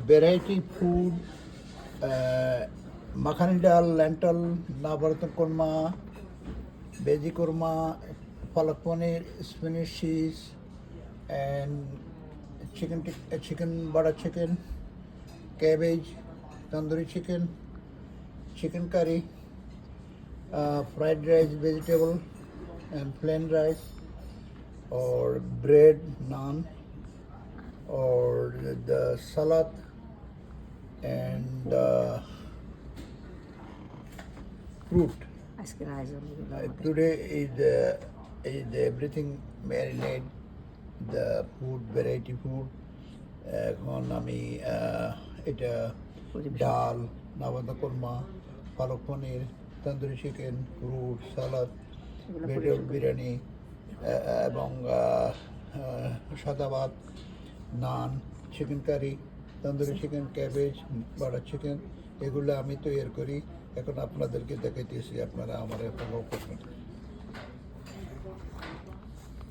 Variety food, makhani dal, lentil, navratan korma, veggie korma, palak paneer, spinach cheese, and chicken butter chicken, cabbage, tandoori chicken, chicken curry, fried rice, vegetable, and plain rice, or bread, naan, or the salad, and fruit. Today is everything marinade, the food, variety food. এখন আমি এটা ডাল, নাভাদা korma, palak paneer, tandoori chicken, fruit, salad, vegetable biryani এবং সাদা ভাত, naan, chicken curry, tandoori chicken, cabbage, butter chicken, এগুলো আমি তৈরি করি। এখন আপনাদেরকে দেখাইতেছি, আপনারা আমার ফলো করবেন।